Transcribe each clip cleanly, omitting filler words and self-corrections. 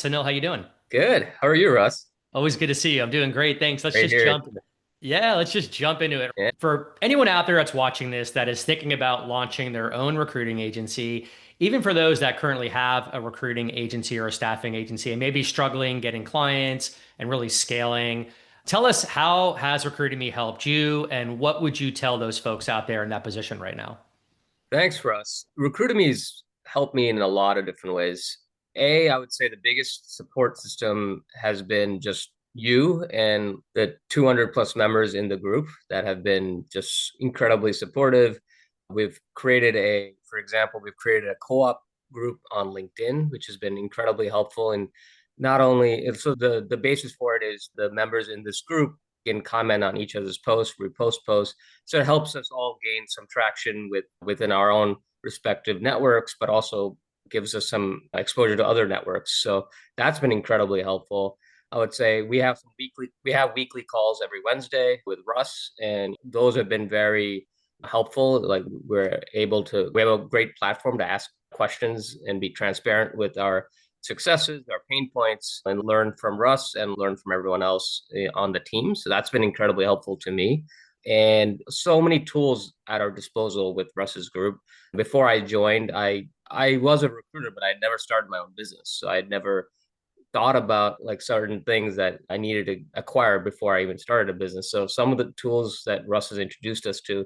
Sunil, how you doing? Good. How are you, Russ? Always good to see you. I'm doing great. Thanks. Right here. Let's just jump into it. Yeah. For anyone out there that's watching this that is thinking about launching their own recruiting agency, even for those that currently have a recruiting agency or a staffing agency and maybe struggling getting clients and really scaling, tell us how has Recruitemy helped you and what would you tell those folks out there in that position right now? Thanks, Russ. Recruitemy's helped me in a lot of different ways. I would say the biggest support system has been just you and the 200 plus members in the group that have been just incredibly supportive. For example, we've created a co-op group on LinkedIn, which has been incredibly helpful. And not only, so the basis for it is the members in this group can comment on each other's posts, repost posts. So it helps us all gain some traction within our own respective networks, but also gives us some exposure to other networks. So that's been incredibly helpful. I would say we have weekly calls every Wednesday with Russ, and those have been very helpful. Like we have a great platform to ask questions and be transparent with our successes, our pain points, and learn from Russ and learn from everyone else on the team. So that's been incredibly helpful to me. And so many tools at our disposal with Russ's group. Before I joined, I was a recruiter, but I'd never started my own business. So I'd never thought about like certain things that I needed to acquire before I even started a business. So some of the tools that Russ has introduced us to,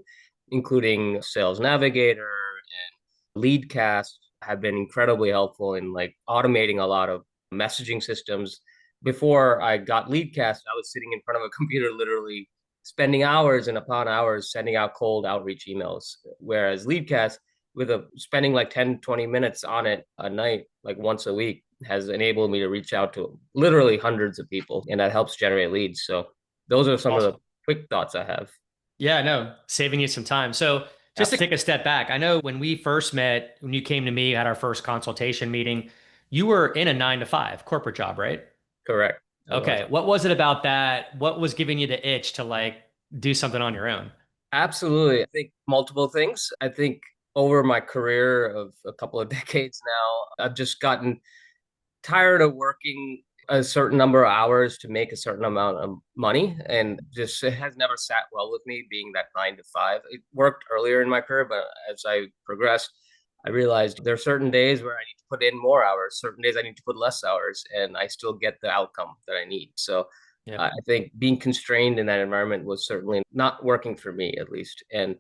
including Sales Navigator and Leadcast, have been incredibly helpful in like automating a lot of messaging systems. Before I got Leadcast, I was sitting in front of a computer literally spending hours and upon hours sending out cold outreach emails. Whereas Leadcast, with a spending like 10, 20 minutes on it a night, like once a week, has enabled me to reach out to literally hundreds of people, and that helps generate leads. So those are some of the Awesome. quick thoughts I have. Yeah, no, saving you some time. So just to Absolutely. take a step back, I know when we first met, when you came to me at our first consultation meeting, you were in a 9 to 5 corporate job, right? Correct. I was. Okay. What was it about that? What was giving you the itch to like do something on your own? Absolutely. I think multiple things. I think over my career of a couple of decades now, I've just gotten tired of working a certain number of hours to make a certain amount of money. And just it has never sat well with me being that 9 to 5. It worked earlier in my career, but as I progressed, I realized there are certain days where I need to put in more hours, certain days I need to put less hours, and I still get the outcome that I need. So Yep. I think being constrained in that environment was certainly not working for me, at least. And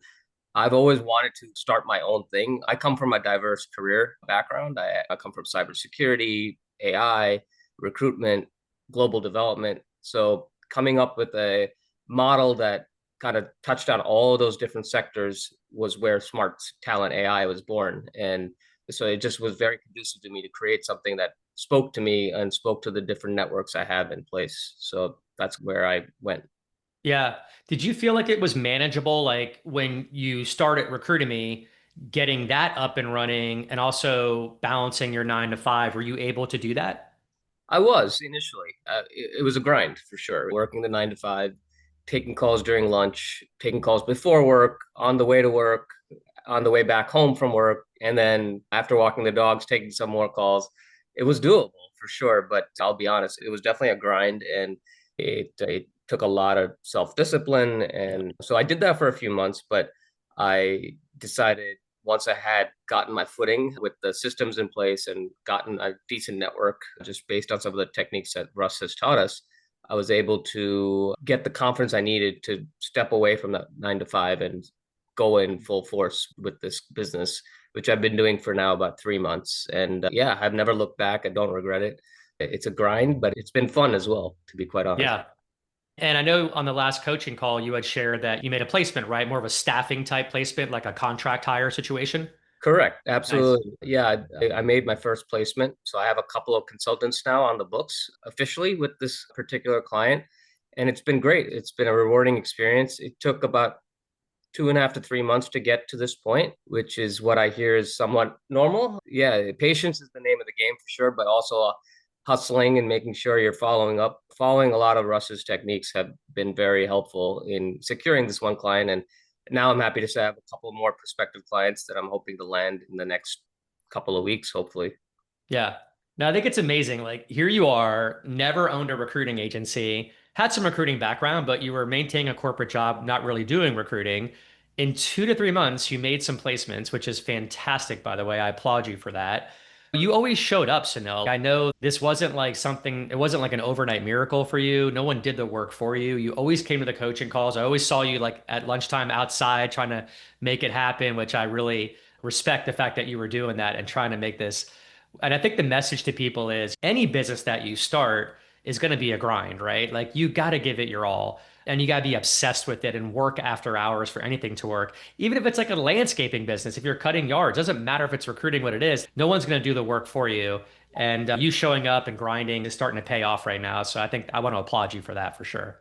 I've always wanted to start my own thing. I come from a diverse career background. I come from cybersecurity, AI, recruitment, global development. So coming up with a model that kind of touched on all of those different sectors was where Smart Talent AI was born. And so it just was very conducive to me to create something that spoke to me and spoke to the different networks I have in place. So that's where I went. Yeah. Did you feel like it was manageable, like when you started recruiting me, getting that up and running and also balancing your 9 to 5? Were you able to do that? I was initially. It was a grind for sure. Working the 9 to 5, taking calls during lunch, taking calls before work, on the way to work, on the way back home from work, and then after walking the dogs, taking some more calls. It was doable for sure, but I'll be honest, it was definitely a grind, and it took a lot of self discipline. Yeah. And so I did that for a few months, but I decided once I had gotten my footing with the systems in place and gotten a decent network, just based on some of the techniques that Russ has taught us, I was able to get the confidence I needed to step away from that 9 to 5 and go in full force with this business, which I've been doing for now about 3 months. And yeah, I've never looked back. I don't regret it. It's a grind, but it's been fun as well, to be quite honest. Yeah. And I know on the last coaching call, you had shared that you made a placement, right? More of a staffing type placement, like a contract hire situation. Correct. Nice. Absolutely. Yeah, I made my first placement. So I have a couple of consultants now on the books officially with this particular client. And it's been great. It's been a rewarding experience. It took about 2.5 to 3 months to get to this point, which is what I hear is somewhat normal. Yeah, patience is the name of the game for sure, but also hustling and making sure you're following up. Following a lot of Russ's techniques have been very helpful in securing this one client. And now I'm happy to say I have a couple more prospective clients that I'm hoping to land in the next couple of weeks, hopefully. Yeah. No, I think it's amazing. Like here you are, never owned a recruiting agency, had some recruiting background, but you were maintaining a corporate job, not really doing recruiting. In 2 to 3 months, you made some placements, which is fantastic, by the way. I applaud you for that. You always showed up, Sunil. I know this wasn't like something, it wasn't like an overnight miracle for you. No one did the work for you. You always came to the coaching calls. I always saw you like at lunchtime outside trying to make it happen, which I really respect the fact that you were doing that and trying to make this. And I think the message to people is any business that you start is going to be a grind, right? Like you got to give it your all and you got to be obsessed with it and work after hours for anything to work. Even if it's like a landscaping business, if you're cutting yards, doesn't matter if it's recruiting what it is, no one's going to do the work for you. And you showing up and grinding is starting to pay off right now. So I think I want to applaud you for that for sure.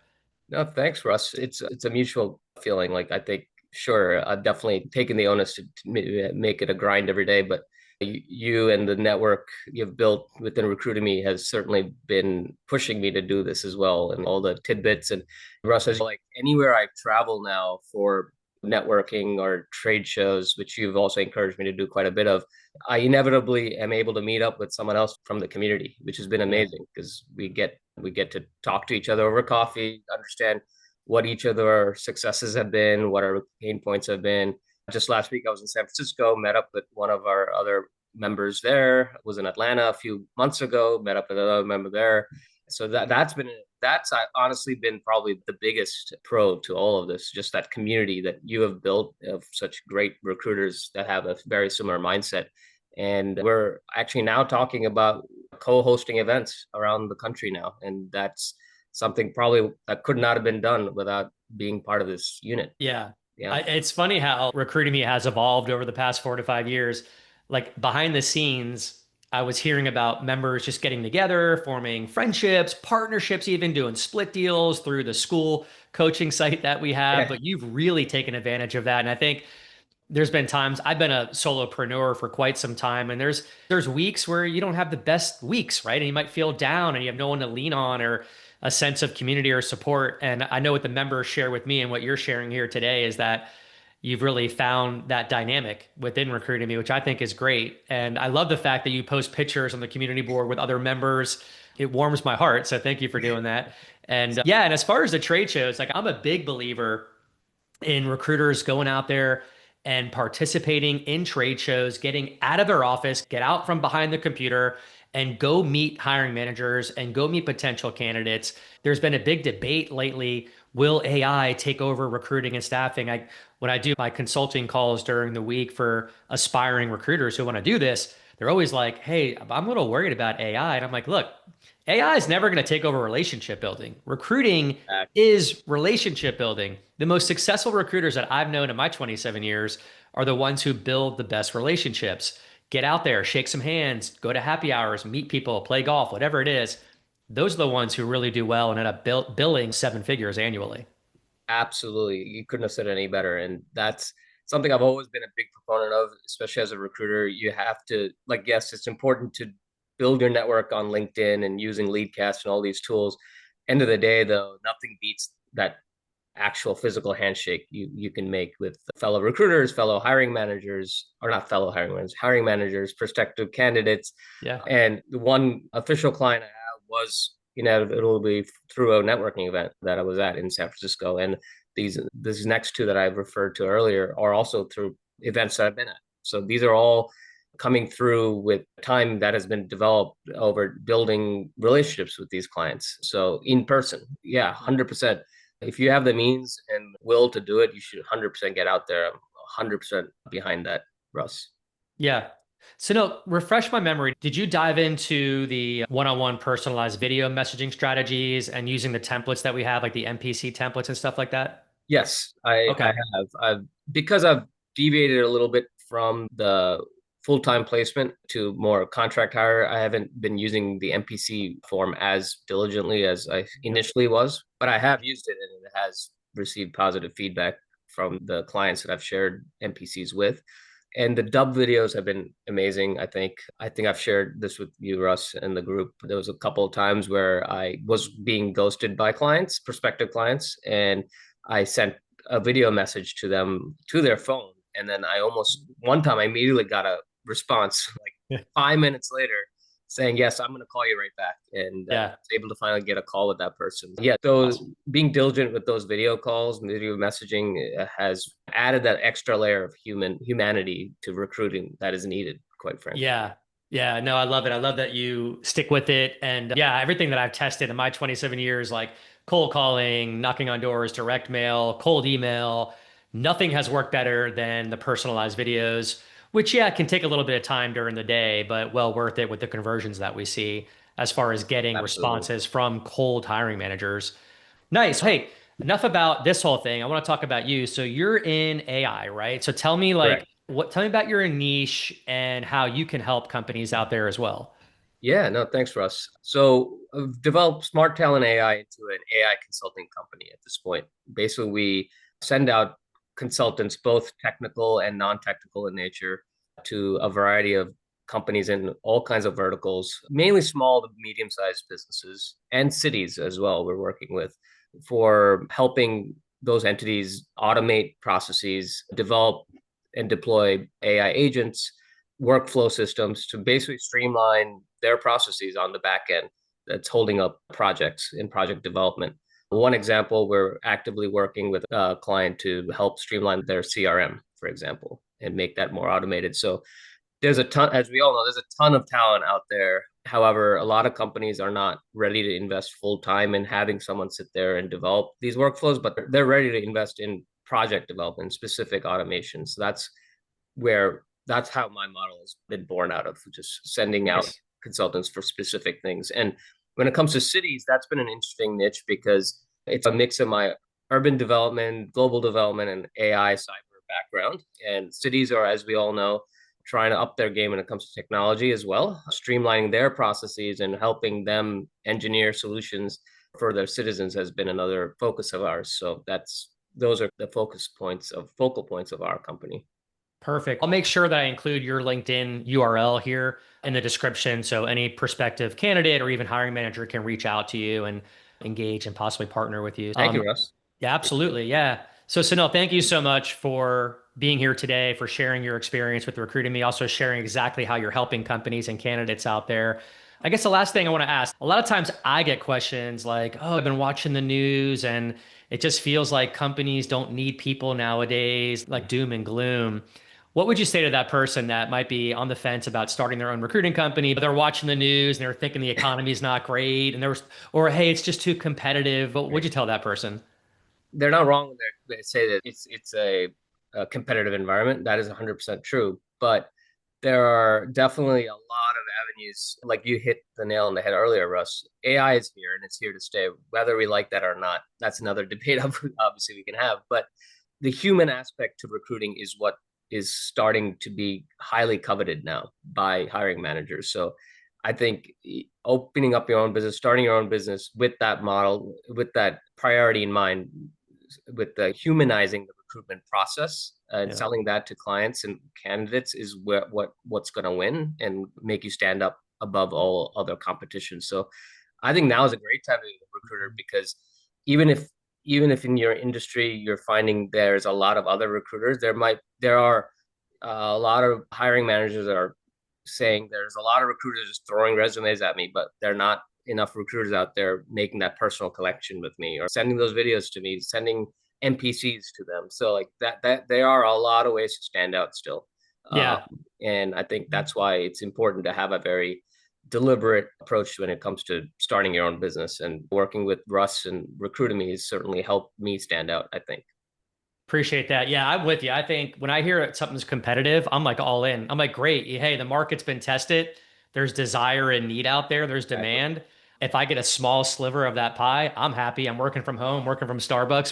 No, thanks, Russ. It's a mutual feeling. Like I think, sure, I've definitely taken the onus to make it a grind every day, but you and the network you've built within Recruitemy has certainly been pushing me to do this as well, and all the tidbits. And Russ, as like anywhere I travel now for networking or trade shows, which you've also encouraged me to do quite a bit of, I inevitably am able to meet up with someone else from the community, which has been Yeah. amazing because we get to talk to each other over coffee, understand what each of our successes have been, what our pain points have been. Just last week, I was in San Francisco, met up with one of our other members there. Was in Atlanta a few months ago, met up with another member there. So that's honestly been probably the biggest pro to all of this, just that community that you have built of such great recruiters that have a very similar mindset. And we're actually now talking about co-hosting events around the country now, and that's something probably that could not have been done without being part of this unit. Yeah. Yeah. It's funny how Recruitemy has evolved over the past 4 to 5 years. Like behind the scenes, I was hearing about members just getting together, forming friendships, partnerships, even doing split deals through the school coaching site that we have. Yeah. But you've really taken advantage of that. And I think there's been times I've been a solopreneur for quite some time, and there's weeks where you don't have the best weeks, right? And you might feel down and you have no one to lean on or a sense of community or support. And I know what the members share with me and what you're sharing here today is that you've really found that dynamic within Recruiting Me, which I think is great. And I love the fact that you post pictures on the community board with other members. It warms my heart. So thank you for doing that. And yeah, and as far as the trade shows, like I'm a big believer in recruiters going out there and participating in trade shows, getting out of their office, get out from behind the computer, and go meet hiring managers and go meet potential candidates. There's been a big debate lately. Will AI take over recruiting and staffing? When I do my consulting calls during the week for aspiring recruiters who want to do this, they're always like, hey, I'm a little worried about AI. And I'm like, look, AI is never going to take over relationship building. Recruiting is relationship building. The most successful recruiters that I've known in my 27 years are the ones who build the best relationships. Get out there, shake some hands, go to happy hours, meet people, play golf, whatever it is. Those are the ones who really do well and end up billing 7 figures annually. Absolutely. You couldn't have said it any better. And that's something I've always been a big proponent of, especially as a recruiter. You have to, like, yes, it's important to build your network on LinkedIn and using Leadcast and all these tools. End of the day, though, nothing beats that actual physical handshake you can make with fellow recruiters, fellow hiring managers, or not fellow hiring managers, prospective candidates. Yeah. And the one official client I have was inevitably through a networking event that I was at in San Francisco. And these next two that I've referred to earlier are also through events that I've been at. So these are all coming through with time that has been developed over building relationships with these clients. So in person, yeah, 100%. If you have the means and will to do it, you should 100% get out there. I'm 100% behind that, Russ. Yeah. So no, refresh my memory. Did you dive into the one-on-one personalized video messaging strategies and using the templates that we have, like the MPC templates and stuff like that? Yes, I Okay. have. Because I've deviated a little bit from the full-time placement to more contract hire. I haven't been using the MPC form as diligently as I initially was, but I have used it and it has received positive feedback from the clients that I've shared MPCs with. And the dub videos have been amazing. I think I've shared this with you, Russ, and the group. There was a couple of times where I was being ghosted by clients, prospective clients, and I sent a video message to them to their phone. And then I almost one time I immediately got a response like Yeah. 5 minutes later saying, yes, I'm going to call you right back. And I Yeah. was able to finally get a call with that person. Yeah. So Awesome. being diligent with those video calls, video messaging has added that extra layer of humanity to recruiting that is needed, quite frankly. Yeah. Yeah. No, I love it. I love that you stick with it. And yeah, everything that I've tested in my 27 years, like cold calling, knocking on doors, direct mail, cold email, nothing has worked better than the personalized videos, which, yeah, can take a little bit of time during the day, but well worth it with the conversions that we see as far as getting Absolutely. responses from cold hiring managers. Nice. Hey, enough about this whole thing. I want to talk about you. So you're in AI, right? So tell me Correct. tell me about your niche and how you can help companies out there as well. Yeah, no, thanks, Russ. So I've developed Smart Talent AI into an AI consulting company at this point. Basically, we send out consultants, both technical and non-technical in nature, to a variety of companies in all kinds of verticals, mainly small to medium-sized businesses and cities as well. We're working with for helping those entities automate processes, develop and deploy AI agents, workflow systems to basically streamline their processes on the back end that's holding up projects in project development. One example, we're actively working with a client to help streamline their CRM, for example, and make that more automated. So there's a ton, as we all know, there's a ton of talent out there. However, a lot of companies are not ready to invest full time in having someone sit there and develop these workflows, but they're ready to invest in project development, specific automation. So that's how my model has been born out of, just sending out Nice. consultants for specific things. And when it comes to cities, that's been an interesting niche because it's a mix of my urban development, global development, and AI cyber background. And cities are, as we all know, trying to up their game when it comes to technology as well, streamlining their processes and helping them engineer solutions for their citizens has been another focus of ours. So those are the focal points of our company. Perfect. I'll make sure that I include your LinkedIn URL here in the description so any prospective candidate or even hiring manager can reach out to you and engage and possibly partner with you. Thank you, Russ. Yeah, Appreciate absolutely. Yeah. So, Sunil, thank you so much for being here today, for sharing your experience with Recruiting Me, also sharing exactly how you're helping companies and candidates out there. I guess the last thing I want to ask, a lot of times I get questions like, oh, I've been watching the news and it just feels like companies don't need people nowadays, like doom and gloom. What would you say to that person that might be on the fence about starting their own recruiting company, but they're watching the news and they're thinking the economy's not great and or hey, it's just too competitive. What would it. you tell that person? They're not wrong when they say that it's a competitive environment. That is 100% true. But there are definitely a lot of avenues. Like you hit the nail on the head earlier, Russ. AI is here and it's here to stay, whether we like that or not. That's another debate, obviously, we can have. But the human aspect to recruiting is what is starting to be highly coveted now by hiring managers. So I think opening up your own business, starting your own business with that model, with that priority in mind, with the humanizing the recruitment process and Yeah. selling that to clients and candidates is what's going to win and make you stand up above all other competition. So I think now is a great time to be a recruiter because even if in your industry you're finding there's a lot of other recruiters, there are a lot of hiring managers that are saying there's a lot of recruiters just throwing resumes at me, but they're not enough recruiters out there making that personal connection with me or sending those videos to me, sending NPCs to them. So like that there are a lot of ways to stand out still. Um, Yeah. and I think that's why it's important to have a very deliberate approach when it comes to starting your own business, and working with Russ and Recruitemy has certainly helped me stand out, I think. Appreciate that. Yeah, I'm with you. I think when I hear something's competitive, I'm like all in. I'm like, great. Hey, the market's been tested. There's desire and need out there. There's Exactly. demand. If I get a small sliver of that pie, I'm happy. I'm working from home, working from Starbucks,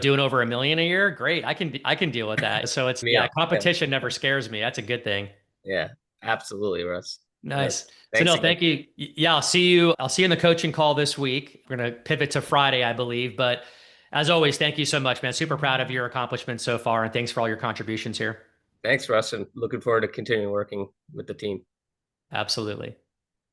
doing over 1 million a year. Great. I can deal with that. So it's Me yeah, up. Yeah. competition never scares me. That's a good thing. Yeah. Absolutely, Russ. Nice. So Thanks no, again. thank you. Yeah, I'll see you. I'll see you in the coaching call this week. We're gonna pivot to Friday, I believe. But as always, thank you so much, man. Super proud of your accomplishments so far, and thanks for all your contributions here. Thanks, Russ, and looking forward to continuing working with the team. Absolutely.